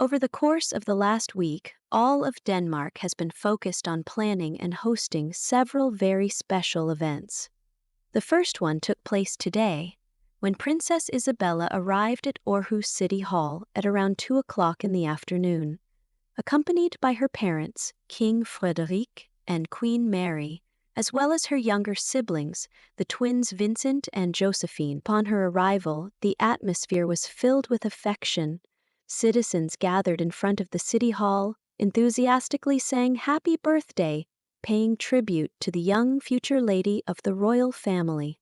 Over the course of the last week, all of Denmark has been focused on planning and hosting several very special events. The first one took place today, when Princess Isabella arrived at Aarhus City Hall at around 2 o'clock in the afternoon, accompanied by her parents, King Frederik and Queen Mary, as well as her younger siblings, the twins Vincent and Josephine. Upon her arrival, the atmosphere was filled with affection. Citizens gathered in front of the city hall, enthusiastically sang "Happy Birthday," paying tribute to the young future lady of the royal family.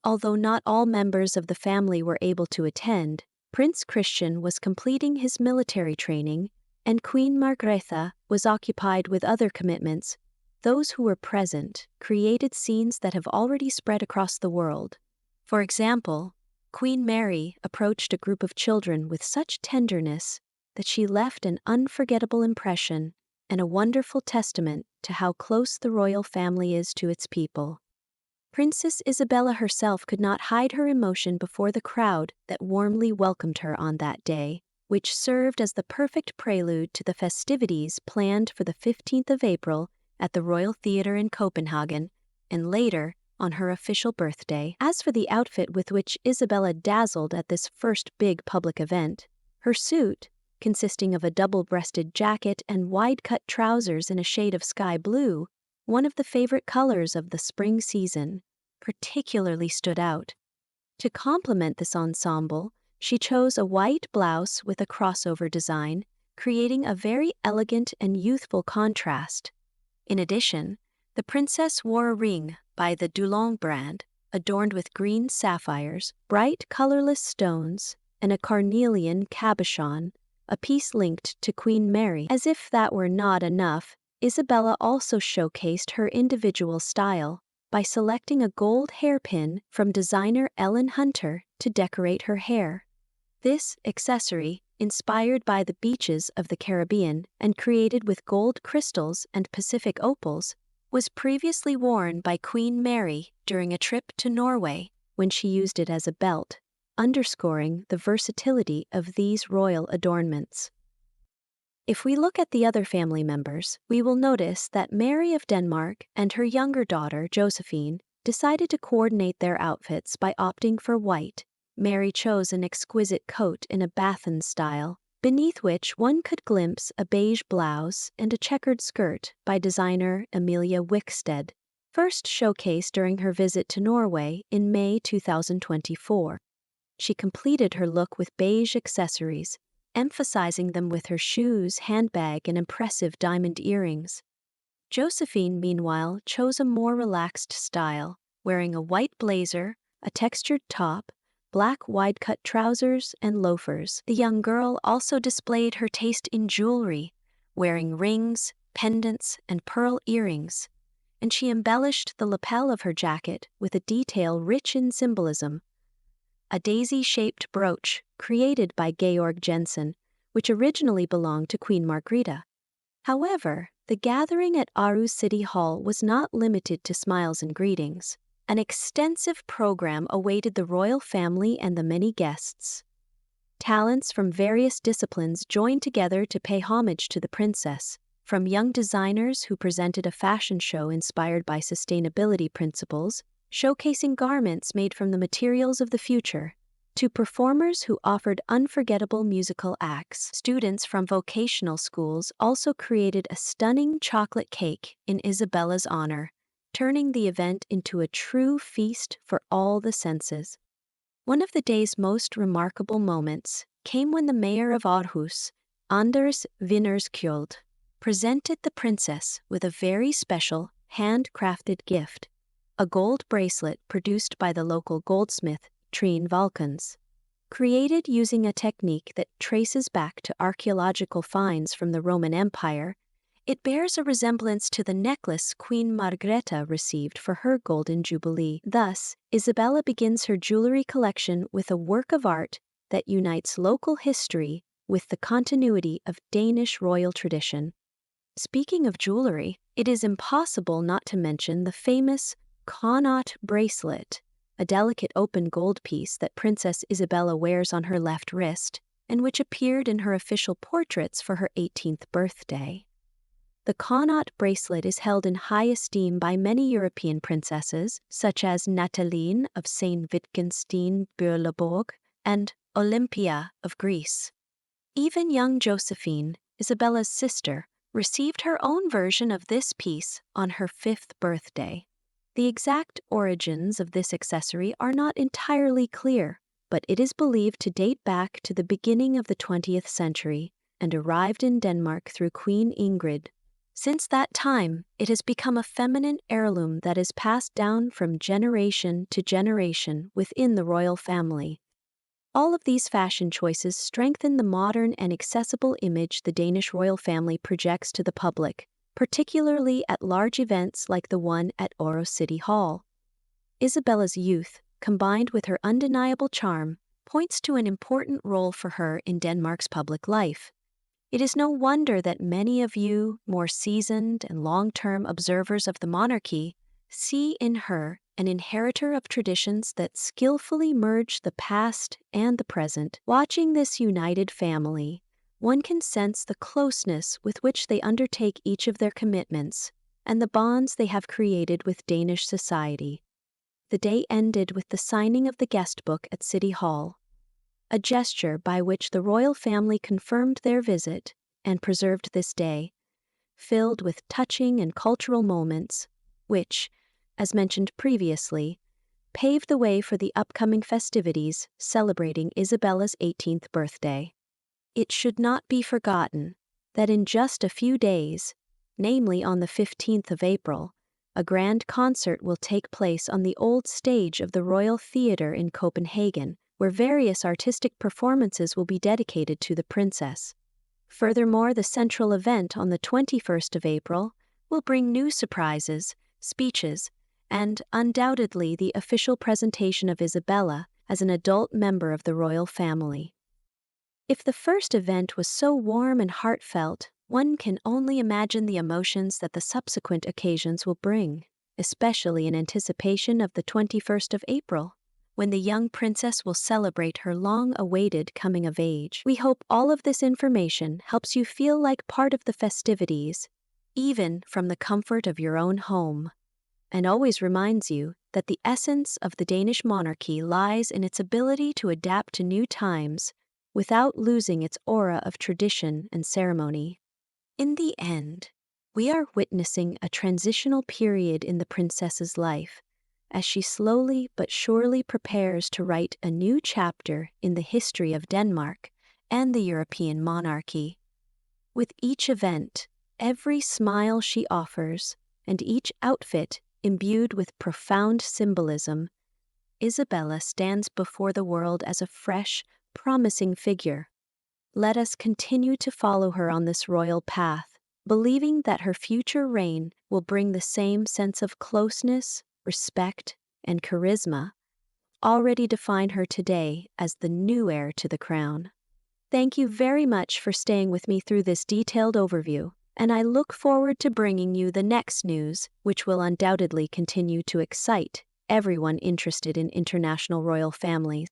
Although not all members of the family were able to attend, Prince Christian was completing his military training, and Queen Margrethe was occupied with other commitments. Those who were present created scenes that have already spread across the world. For example, Queen Mary approached a group of children with such tenderness that she left an unforgettable impression and a wonderful testament to how close the royal family is to its people. Princess Isabella herself could not hide her emotion before the crowd that warmly welcomed her on that day, which served as the perfect prelude to the festivities planned for the 15th of April at the Royal Theatre in Copenhagen, and later on her official birthday. As for the outfit with which Isabella dazzled at this first big public event, her suit, consisting of a double-breasted jacket and wide-cut trousers in a shade of sky blue, one of the favorite colors of the spring season, particularly stood out. To complement this ensemble, she chose a white blouse with a crossover design, creating a very elegant and youthful contrast. In addition, the princess wore a ring by the Dulong brand, adorned with green sapphires, bright colorless stones, and a carnelian cabochon, a piece linked to Queen Mary. As if that were not enough, Isabella also showcased her individual style by selecting a gold hairpin from designer Ellen Hunter to decorate her hair. This accessory, inspired by the beaches of the Caribbean and created with gold crystals and Pacific opals, was previously worn by Queen Mary during a trip to Norway when she used it as a belt, underscoring the versatility of these royal adornments. If we look at the other family members, we will notice that Mary of Denmark and her younger daughter, Josephine, decided to coordinate their outfits by opting for white. Mary chose an exquisite coat in a Bathon style, beneath which one could glimpse a beige blouse and a checkered skirt by designer Emilia Wickstead, first showcased during her visit to Norway in May 2024. She completed her look with beige accessories, emphasizing them with her shoes, handbag, and impressive diamond earrings. Josephine, meanwhile, chose a more relaxed style, wearing a white blazer, a textured top, black wide-cut trousers, and loafers. The young girl also displayed her taste in jewelry, wearing rings, pendants, and pearl earrings, and she embellished the lapel of her jacket with a detail rich in symbolism. A daisy-shaped brooch created by Georg Jensen, which originally belonged to Queen Margrethe. However, the gathering at Aarhus City Hall was not limited to smiles and greetings. An extensive program awaited the royal family and the many guests. Talents from various disciplines joined together to pay homage to the princess, from young designers who presented a fashion show inspired by sustainability principles, showcasing garments made from the materials of the future, to performers who offered unforgettable musical acts. Students from vocational schools also created a stunning chocolate cake in Isabella's honor, turning the event into a true feast for all the senses. One of the day's most remarkable moments came when the mayor of Aarhus, Anders Vinnerskjold, presented the princess with a very special, handcrafted gift, a gold bracelet produced by the local goldsmith, Trine Valkens. Created using a technique that traces back to archaeological finds from the Roman Empire, it bears a resemblance to the necklace Queen Margrethe received for her Golden Jubilee. Thus, Isabella begins her jewelry collection with a work of art that unites local history with the continuity of Danish royal tradition. Speaking of jewelry, it is impossible not to mention the famous Connaught bracelet, a delicate open gold piece that Princess Isabella wears on her left wrist, and which appeared in her official portraits for her 18th birthday. The Connaught bracelet is held in high esteem by many European princesses, such as Nataline of St. Wittgenstein-Berleburg and Olympia of Greece. Even young Josephine, Isabella's sister, received her own version of this piece on her 5th birthday. The exact origins of this accessory are not entirely clear, but it is believed to date back to the beginning of the 20th century and arrived in Denmark through Queen Ingrid. Since that time, it has become a feminine heirloom that is passed down from generation to generation within the royal family. All of these fashion choices strengthen the modern and accessible image the Danish royal family projects to the public, particularly at large events like the one at Aarhus City Hall. Isabella's youth, combined with her undeniable charm, points to an important role for her in Denmark's public life. It is no wonder that many of you, more seasoned and long-term observers of the monarchy, see in her an inheritor of traditions that skillfully merge the past and the present. Watching this united family, one can sense the closeness with which they undertake each of their commitments and the bonds they have created with Danish society. The day ended with the signing of the guest book at City Hall, a gesture by which the royal family confirmed their visit and preserved this day, filled with touching and cultural moments, which, as mentioned previously, paved the way for the upcoming festivities celebrating Isabella's 18th birthday. It should not be forgotten that in just a few days, namely on the 15th of April, a grand concert will take place on the old stage of the Royal Theatre in Copenhagen, where various artistic performances will be dedicated to the princess. Furthermore, the central event on the 21st of April will bring new surprises, speeches, and undoubtedly the official presentation of Isabella as an adult member of the royal family. If the first event was so warm and heartfelt, one can only imagine the emotions that the subsequent occasions will bring, especially in anticipation of the 21st of April, when the young princess will celebrate her long-awaited coming of age. We hope all of this information helps you feel like part of the festivities, even from the comfort of your own home, and always reminds you that the essence of the Danish monarchy lies in its ability to adapt to new times without losing its aura of tradition and ceremony. In the end, we are witnessing a transitional period in the princess's life, as she slowly but surely prepares to write a new chapter in the history of Denmark and the European monarchy. With each event, every smile she offers, and each outfit imbued with profound symbolism, Isabella stands before the world as a fresh, promising figure. Let us continue to follow her on this royal path, believing that her future reign will bring the same sense of closeness, respect, and charisma already define her today as the new heir to the crown. Thank you very much for staying with me through this detailed overview, and I look forward to bringing you the next news, which will undoubtedly continue to excite everyone interested in international royal families.